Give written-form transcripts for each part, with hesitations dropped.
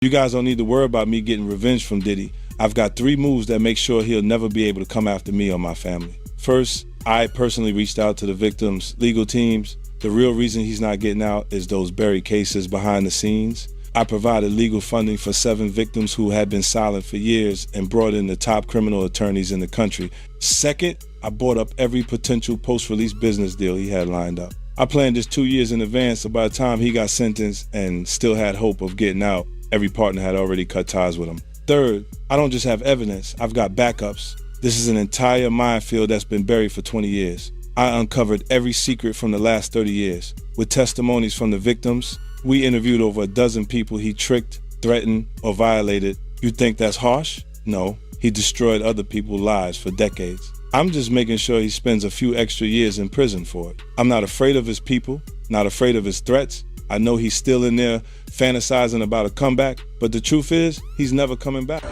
You guys don't need to worry about me getting revenge from Diddy. I've got 3 moves that make sure he'll never be able to come after me or my family. First, I personally reached out to the victims' legal teams. The real reason he's not getting out is those buried cases behind the scenes. I provided legal funding for 7 victims who had been silent for years and brought in the top criminal attorneys in the country. Second, I bought up every potential post-release business deal he had lined up. I planned this 2 years in advance, so by the time he got sentenced and still had hope of getting out, every partner had already cut ties with him. Third, I don't just have evidence, I've got backups. This is an entire minefield that's been buried for 20 years. I uncovered every secret from the last 30 years. With testimonies from the victims, we interviewed over a dozen people he tricked, threatened, or violated. You think that's harsh? No, he destroyed other people's lives for decades. I'm just making sure he spends a few extra years in prison for it. I'm not afraid of his people, not afraid of his threats. I know he's still in there fantasizing about a comeback, but the truth is, he's never coming back.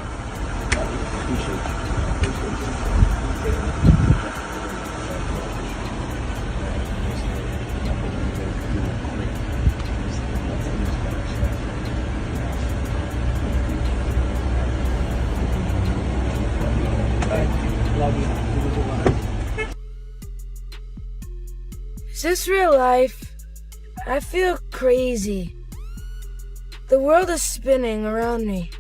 Is this real life? I feel crazy. The world is spinning around me.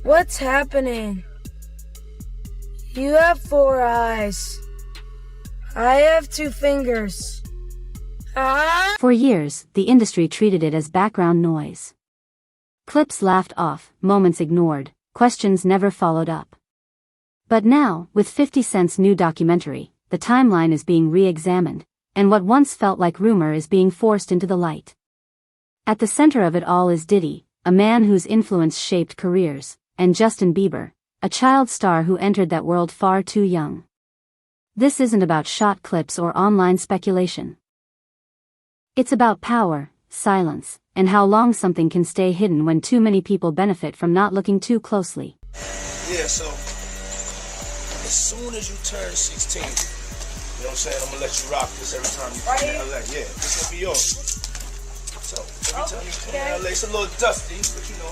What's happening? You have 4 eyes. I have 2 fingers. For years, the industry treated it as background noise. Clips laughed off, moments ignored, questions never followed up. But now, with 50 Cent's new documentary, the timeline is being re-examined, and what once felt like rumor is being forced into the light. At the center of it all is Diddy, a man whose influence shaped careers, and Justin Bieber, a child star who entered that world far too young. This isn't about shot clips or online speculation. It's about power, silence, and how long something can stay hidden when too many people benefit from not looking too closely. Yeah, so as soon as you turn 16, you know what I'm saying, I'm gonna let you rock this every time you come to LA. Yeah, this gonna be yours. So every time you come to LA, it's a little dusty, but you know,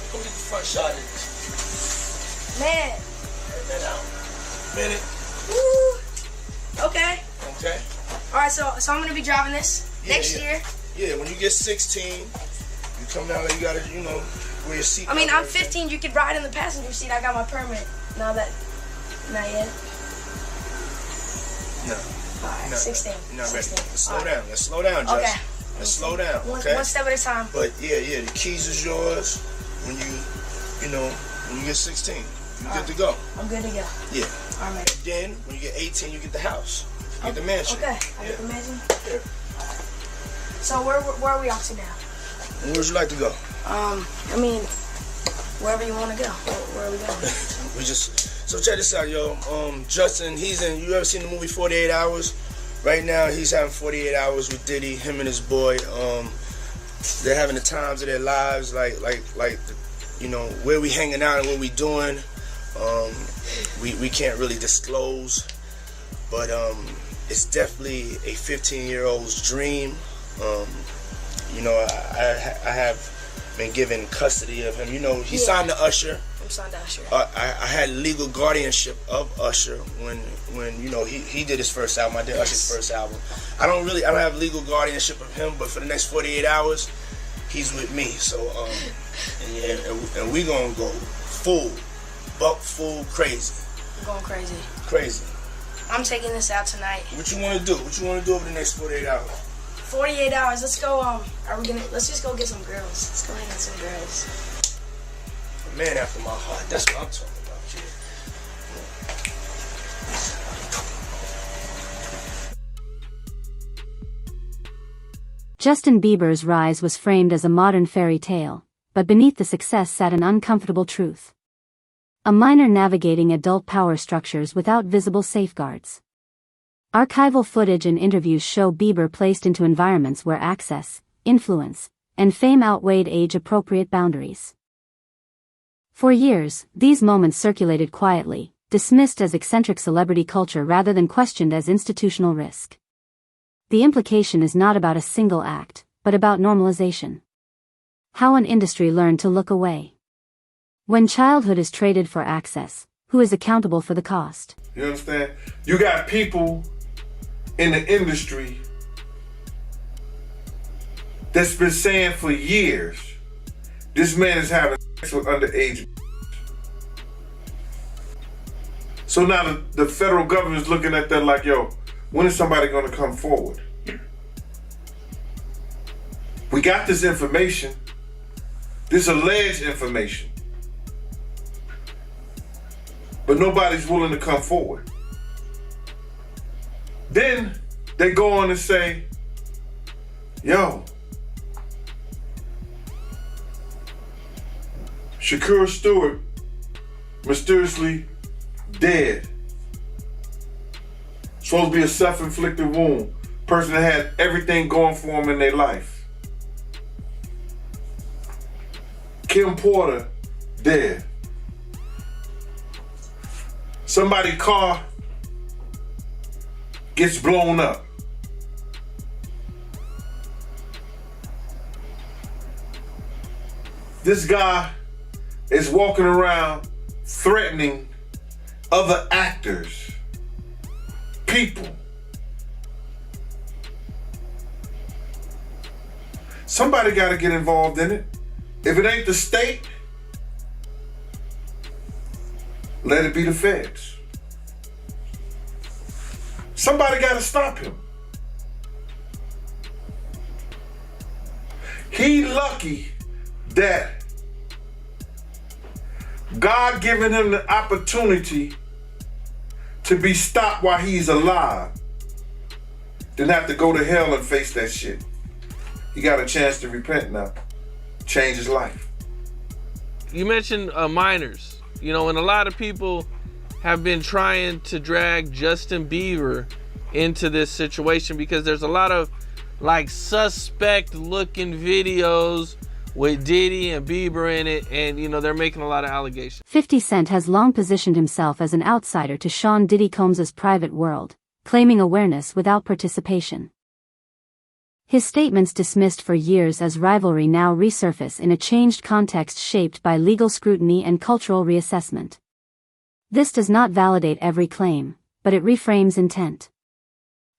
go get the front shot of this. Man. Turn that out. Minute. Woo. Okay. Okay. Alright, so I'm gonna be driving this next year. Yeah, when you get 16, you come down there, you gotta, you know, wear your seat. I mean, I'm 15, you could ride in the passenger seat. I got my permit. Not yet. No. Alright, 16. You're not ready. 16. Let's slow down. Let's slow down, Josh. Okay. Let's slow down, okay? One step at a time. But yeah, the keys is yours when when you get 16. You're good to go. I'm good to go. Yeah. Alright. Then, when you get 18, you get the house. You get the mansion. Okay, I get the mansion? Yeah. So where are we off to now? And where would you like to go? I mean, wherever you want to go. Where are we going? So check this out, yo. Justin, you ever seen the movie 48 Hours? Right now, he's having 48 hours with Diddy, him and his boy. They're having the times of their lives, like, where we hanging out and what we doing. We can't really disclose, but it's definitely a 15-year-old's dream. I have been given custody of him. He signed to Usher. I'm signed to Usher. I had legal guardianship of Usher when he did his first album. I did Usher's first album. I don't have legal guardianship of him, but for the next 48 hours, he's with me. So and we gonna go full crazy. I'm going crazy. Crazy. I'm taking this out tonight. What you wanna do? What you wanna do over the next 48 hours? 48 hours. Let's go. Let's just go get some girls. Let's go hang out with some girls. A man after my heart. That's what I'm talking about, kid. Justin Bieber's rise was framed as a modern fairy tale, but beneath the success sat an uncomfortable truth. A minor navigating adult power structures without visible safeguards. Archival footage and interviews show Bieber placed into environments where access, influence, and fame outweighed age-appropriate boundaries. For years, these moments circulated quietly, dismissed as eccentric celebrity culture rather than questioned as institutional risk. The implication is not about a single act, but about normalization. How an industry learned to look away. When childhood is traded for access, who is accountable for the cost? You understand? You got people in the industry that's been saying for years, this man is having sex with underage. So now the federal government is looking at that like, yo, when is somebody gonna come forward? We got this information, this alleged information, but nobody's willing to come forward. Then they go on and say, yo, Shakur Stewart mysteriously dead. Supposed to be a self-inflicted wound. Person that had everything going for him in their life. Kim Porter dead. Somebody's car gets blown up. This guy is walking around threatening other actors, people. Somebody got to get involved in it. If it ain't the state, let it be the feds. Somebody got to stop him. He lucky that God given him the opportunity to be stopped while he's alive, then have to go to hell and face that shit. He got a chance to repent now, change his life. You mentioned minors, and a lot of people have been trying to drag Justin Bieber into this situation because there's a lot of suspect looking videos with Diddy and Bieber in it, and they're making a lot of allegations. 50 Cent has long positioned himself as an outsider to Sean Diddy Combs' private world, claiming awareness without participation. His statements dismissed for years as rivalry now resurface in a changed context shaped by legal scrutiny and cultural reassessment. This does not validate every claim, but it reframes intent.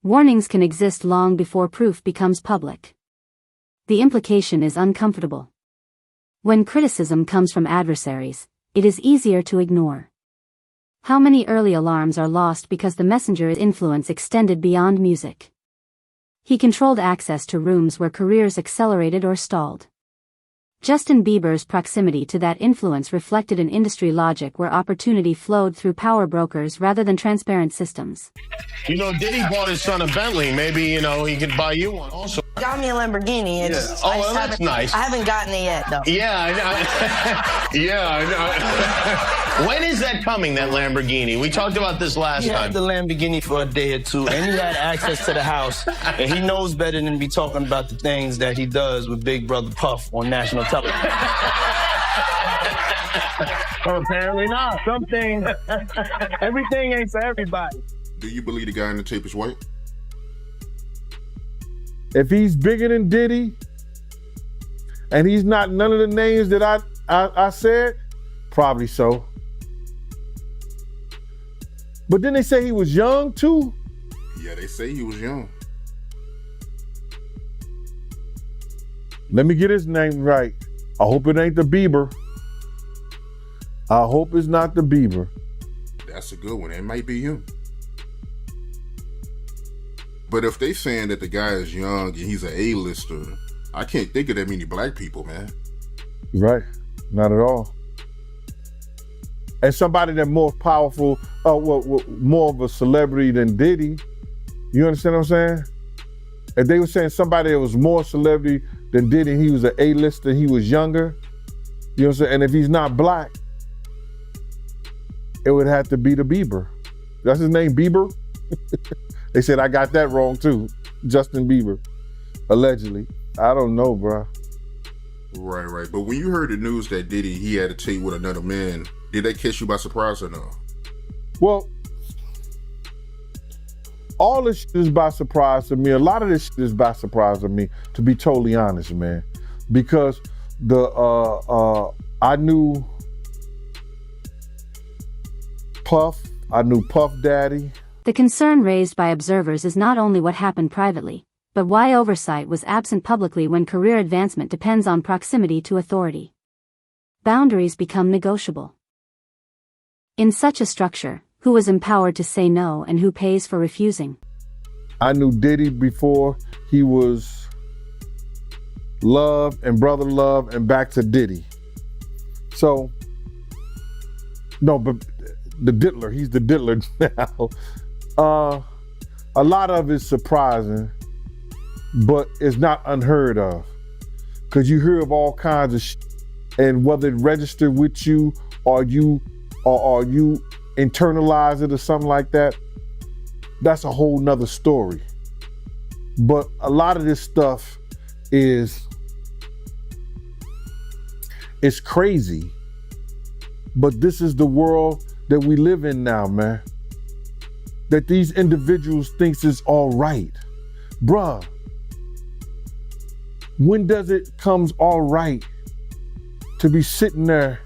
Warnings can exist long before proof becomes public. The implication is uncomfortable. When criticism comes from adversaries, it is easier to ignore. How many early alarms are lost because the messenger's influence extended beyond music? He controlled access to rooms where careers accelerated or stalled. Justin Bieber's proximity to that influence reflected an industry logic where opportunity flowed through power brokers rather than transparent systems. Diddy bought his son a Bentley. Maybe, he could buy you one also. Got me a Lamborghini. Oh, that's nice. I haven't gotten it yet, though. Yeah, I know. Yeah, I know. When is that coming, that Lamborghini? We talked about this last time. He had the Lamborghini for a day or two, and he had access to the house, and he knows better than to be talking about the things that he does with Big Brother Puff on national television. Well, apparently not. Everything ain't for everybody. Do you believe the guy in the tape is white? If he's bigger than Diddy, and he's not none of the names that I said, probably so. But then they say he was young too. Yeah, they say he was young. Let me get his name right. I hope it ain't the Bieber. I hope it's not the Bieber. That's a good one. It might be him. But if they saying that the guy is young and he's an A-lister, I can't think of that many black people, man. Right. Not at all. And somebody that's more powerful, more of a celebrity than Diddy. You understand what I'm saying? If they were saying somebody that was more celebrity than Diddy, he was an A-lister, he was younger. You know what I'm saying? And if he's not black, it would have to be the Bieber. That's his name, Bieber? They said I got that wrong too. Justin Bieber, allegedly. I don't know, bro. Right. But when you heard the news that Diddy, he had a tape with another man, did that catch you by surprise or no? Well, all this shit is by surprise to me. A lot of this shit is by surprise to me, to be totally honest, man. Because I knew Puff. I knew Puff Daddy. The concern raised by observers is not only what happened privately, but why oversight was absent publicly when career advancement depends on proximity to authority. Boundaries become negotiable. In such a structure, who is empowered to say no and who pays for refusing? I knew Diddy before he was Love and Brother Love and back to Diddy. So, no, but the diddler, he's the diddler now. A lot of it's surprising, but it's not unheard of. Because you hear of all kinds of shit, and whether it registered with you or you internalize it or something like that, that's a whole nother story. But a lot of this stuff is crazy. But this is the world that we live in now, man. That these individuals thinks it's all right. Bruh, when does it comes all right to be sitting there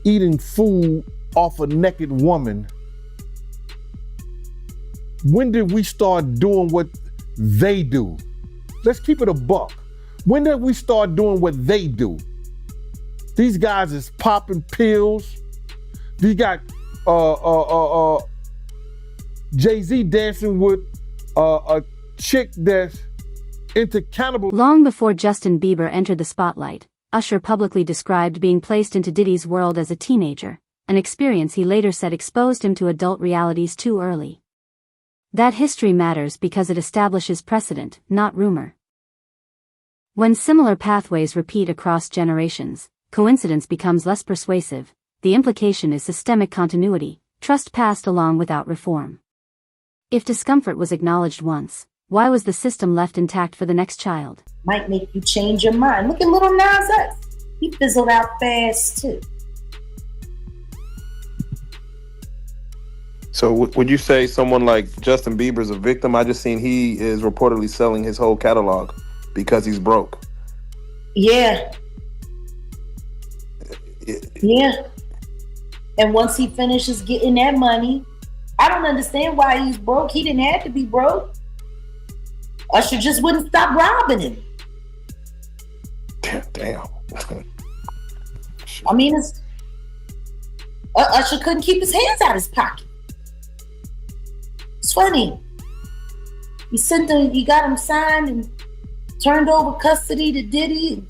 eating food off a naked woman? When did we start doing what they do? Let's keep it a buck. When did we start doing what they do? These guys is popping pills. These got Jay-Z dancing with a chick that's into cannibal. Long before Justin Bieber entered the spotlight, Usher publicly described being placed into Diddy's world as a teenager, an experience he later said exposed him to adult realities too early. That history matters because it establishes precedent, not rumor. When similar pathways repeat across generations, coincidence becomes less persuasive. The implication is systemic continuity, trust passed along without reform. If discomfort was acknowledged once, why was the system left intact for the next child? Might make you change your mind. Look at Lil Nas X. He fizzled out fast too. So would you say someone like Justin Bieber is a victim? I just seen he is reportedly selling his whole catalog because he's broke. Yeah. Yeah. And once he finishes getting that money, I don't understand why he's broke. He didn't have to be broke. Usher just wouldn't stop robbing him. Damn. I mean, Usher couldn't keep his hands out of his pocket. It's funny. He got him signed and turned over custody to Diddy.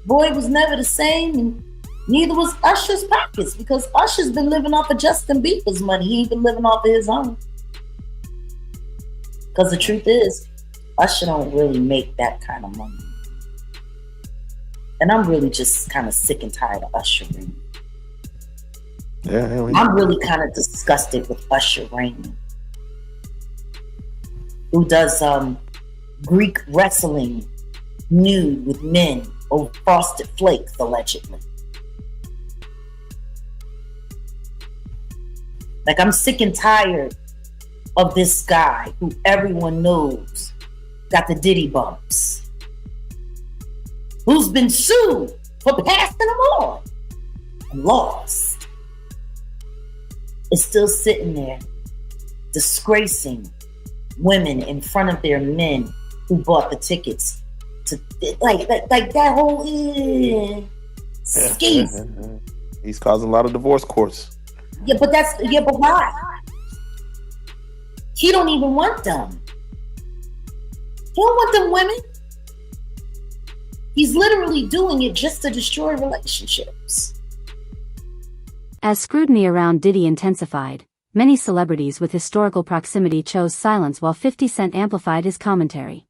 Boy was never the same, and neither was Usher's pockets, because Usher's been living off of Justin Bieber's money. He ain't been living off of his own. Because the truth is, Usher don't really make that kind of money. And I'm really just kind of sick and tired of Usher Raymond. Yeah, I'm really kind of disgusted with Usher Raymond, who does Greek wrestling nude with men over Frosted Flakes, allegedly. Like, I'm sick and tired of this guy who everyone knows got the Diddy bumps, who's been sued for passing them on and lost, is still sitting there disgracing women in front of their men who bought the tickets to like that whole scheme. He's causing a lot of divorce courts. But why? He don't even want them. He don't want them women. He's literally doing it just to destroy relationships. As scrutiny around Diddy intensified, many celebrities with historical proximity chose silence while 50 Cent amplified his commentary.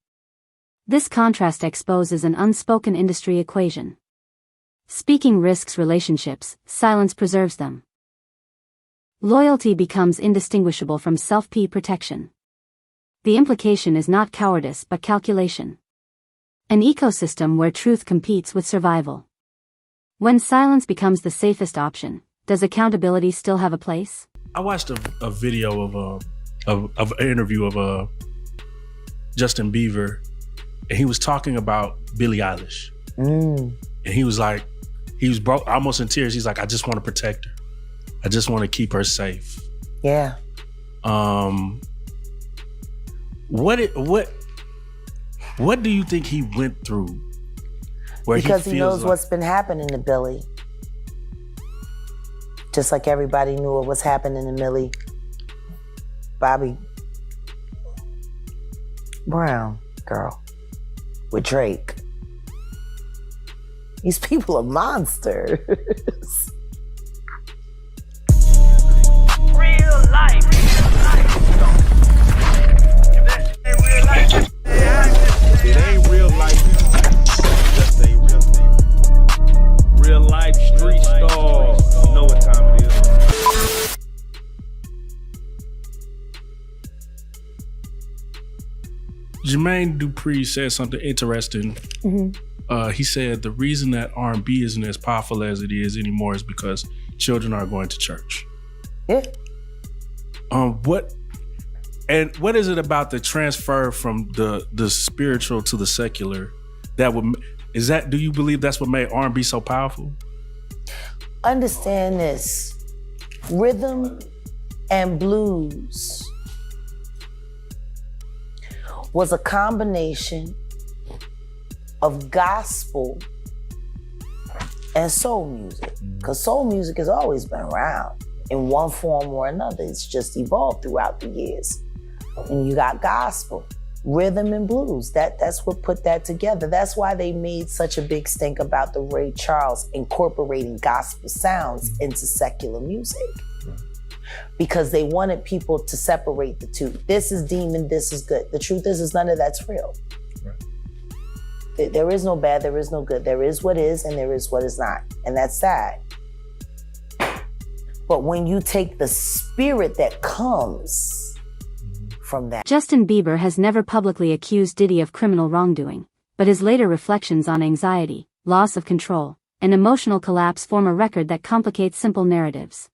This contrast exposes an unspoken industry equation. Speaking risks relationships, silence preserves them. Loyalty becomes indistinguishable from self-protection. The implication is not cowardice but calculation. An ecosystem where truth competes with survival. When silence becomes the safest option, does accountability still have a place? I watched a video of an interview of Justin Bieber, and he was talking about Billie Eilish. And he was broke, almost in tears. He's like, I just want to protect her. I just want to keep her safe. Yeah. What do you think he went through? Because he knows what's been happening to Billy. Just like everybody knew what was happening to Millie Bobby Brown girl with Drake. These people are monsters. Real life. It ain't real life. Just ain't real thing. Real life street stars. You know what time it is. Jermaine Dupri said something interesting. He said the reason that R&B isn't as powerful as it is anymore is because children are going to church. Yeah. What is it about the transfer from the spiritual to the secular do you believe that's what made R&B so powerful? Understand this. Rhythm and blues was a combination of gospel and soul music. Because soul music has always been around in one form or another. It's just evolved throughout the years. And you got gospel, rhythm and blues. That's what put that together. That's why they made such a big stink about the Ray Charles incorporating gospel sounds into secular music. Because they wanted people to separate the two. This is demon, this is good. The truth is none of that's real. Right. There is no bad, there is no good. There is what is and there is what is not. And that's sad. But when you take the spirit that comes from that. Justin Bieber has never publicly accused Diddy of criminal wrongdoing, but his later reflections on anxiety, loss of control, and emotional collapse form a record that complicates simple narratives.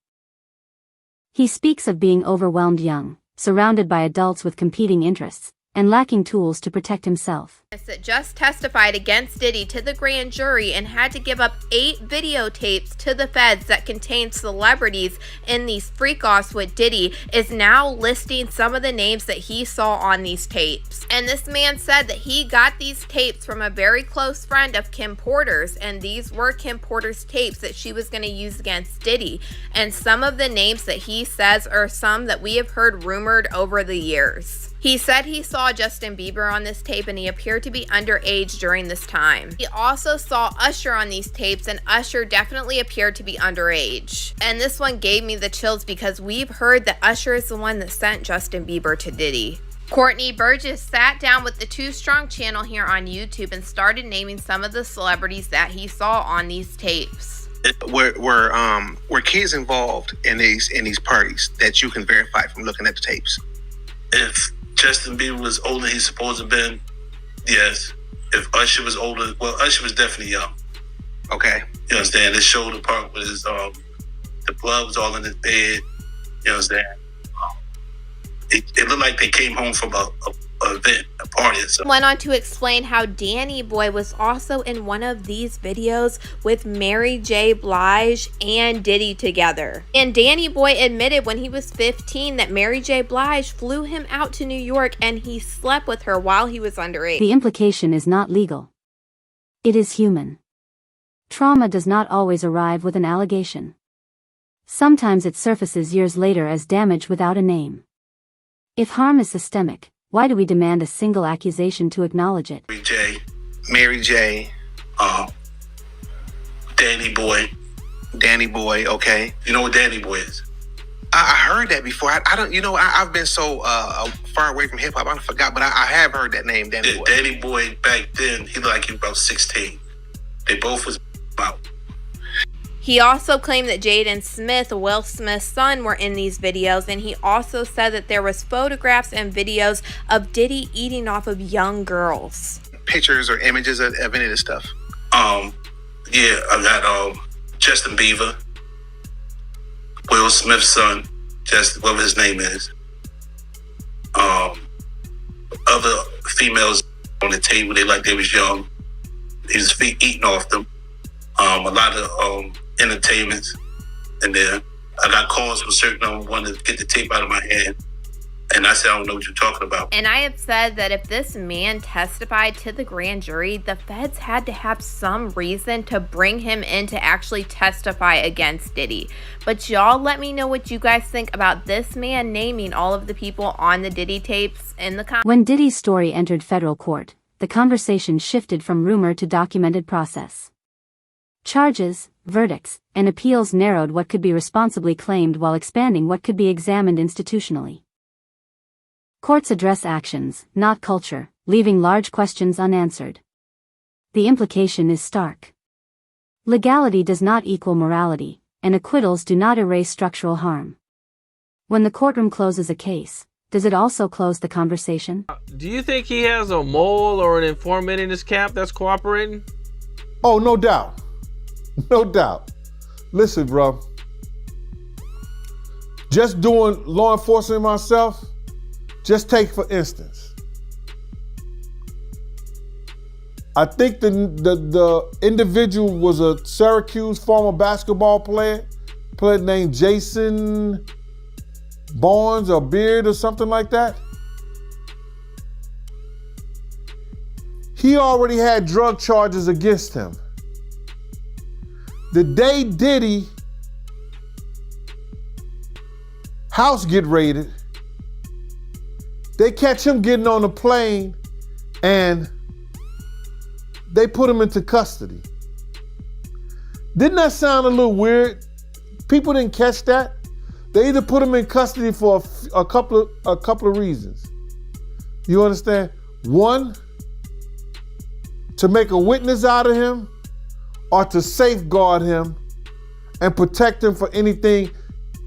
He speaks of being overwhelmed young, surrounded by adults with competing interests, and lacking tools to protect himself. That just testified against Diddy to the grand jury and had to give up 8 videotapes to the feds that contained celebrities in these freak-offs with Diddy is now listing some of the names that he saw on these tapes. And this man said that he got these tapes from a very close friend of Kim Porter's, and these were Kim Porter's tapes that she was going to use against Diddy. And some of the names that he says are some that we have heard rumored over the years. He said he saw Justin Bieber on this tape and he appeared to be underage during this time. He also saw Usher on these tapes and Usher definitely appeared to be underage. And this one gave me the chills because we've heard that Usher is the one that sent Justin Bieber to Diddy. Courtney Burgess sat down with the Too Strong channel here on YouTube and started naming some of the celebrities that he saw on these tapes. Were kids involved in these parties that you can verify from looking at the tapes? If Justin Bieber was older than he's supposed to have been, yes. If Usher was older, well, Usher was definitely young. Okay. You understand? It showed the part with his, the blood was all in his bed. You understand? It looked like they came home from a event, a party or something. Went on to explain how Danny Boy was also in one of these videos with Mary J. Blige and Diddy together. And Danny Boy admitted when he was 15 that Mary J. Blige flew him out to New York and he slept with her while he was underage. The implication is not legal. It is human. Trauma does not always arrive with an allegation. Sometimes it surfaces years later as damage without a name. If harm is systemic, why do we demand a single accusation to acknowledge it? Mary J. Danny Boy, okay. You know what Danny Boy is? I heard that before. I don't, I've been so far away from hip hop, I forgot, but I have heard that name, Danny Boy. Danny Boy back then, he looked like he was about 16. They both was about. He also claimed that Jaden Smith, Will Smith's son, were in these videos, and he also said that there was photographs and videos of Diddy eating off of young girls. Pictures or images of any of this stuff? Yeah, I got Justin Bieber, Will Smith's son, whatever his name is. Other females on the table, they was young. his feet eating off them. A lot of entertainments in there. I got calls from certain of them wanting to get the tape out of my hand. And I said, I don't know what you're talking about. And I have said that if this man testified to the grand jury, the feds had to have some reason to bring him in to actually testify against Diddy. But y'all let me know what you guys think about this man naming all of the people on the Diddy tapes in the comments. When Diddy's story entered federal court, the conversation shifted from rumor to documented process. Charges, verdicts, and appeals narrowed what could be responsibly claimed while expanding what could be examined institutionally. Courts address actions, not culture, leaving large questions unanswered. The implication is stark. Legality does not equal morality, and acquittals do not erase structural harm. When the courtroom closes a case, does it also close the conversation? Do you think he has a mole or an informant in his camp that's cooperating? Oh, no doubt. No doubt. Listen, bro. Just doing law enforcement myself, just take for instance. I think the individual was a Syracuse former basketball player named Jason Barnes or Beard or something like that. He already had drug charges against him. The day Diddy house get raided, they catch him getting on a plane and they put him into custody. Didn't that sound a little weird? People didn't catch that. They either put him in custody for a couple of reasons. You understand? One, to make a witness out of him, or to safeguard him and protect him for anything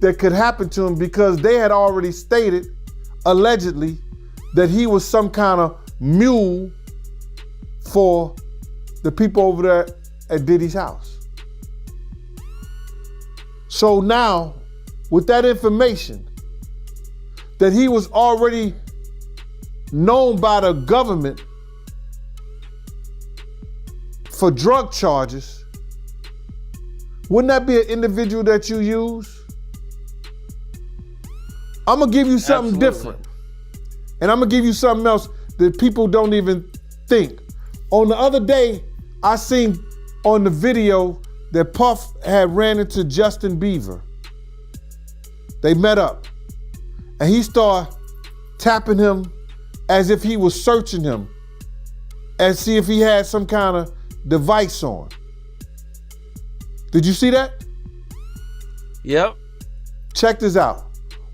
that could happen to him, because they had already stated, allegedly, that he was some kind of mule for the people over there at Diddy's house. So now, with that information, that he was already known by the government for drug charges, wouldn't that be an individual that you use? I'm gonna give you something different. And I'm gonna give you something else that people don't even think. On the other day, I seen on the video that Puff had ran into Justin Bieber. They met up and he started tapping him as if he was searching him and see if he had some kind of device on. Did you see that? Yep. Check this out.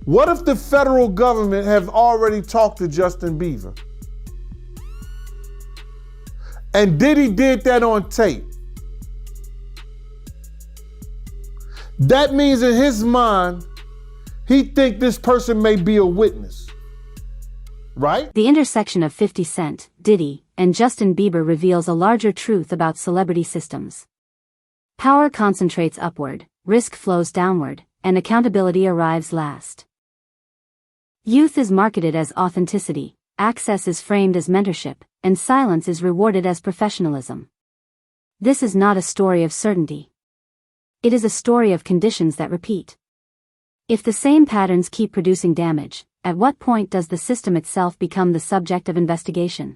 What if the federal government have already talked to Justin Bieber? And Diddy did that on tape. That means in his mind, he think this person may be a witness. Right? The intersection of 50 Cent, Diddy, and Justin Bieber reveals a larger truth about celebrity systems. Power concentrates upward, risk flows downward, and accountability arrives last. Youth is marketed as authenticity, access is framed as mentorship, and silence is rewarded as professionalism. This is not a story of certainty. It is a story of conditions that repeat. If the same patterns keep producing damage, at what point does the system itself become the subject of investigation?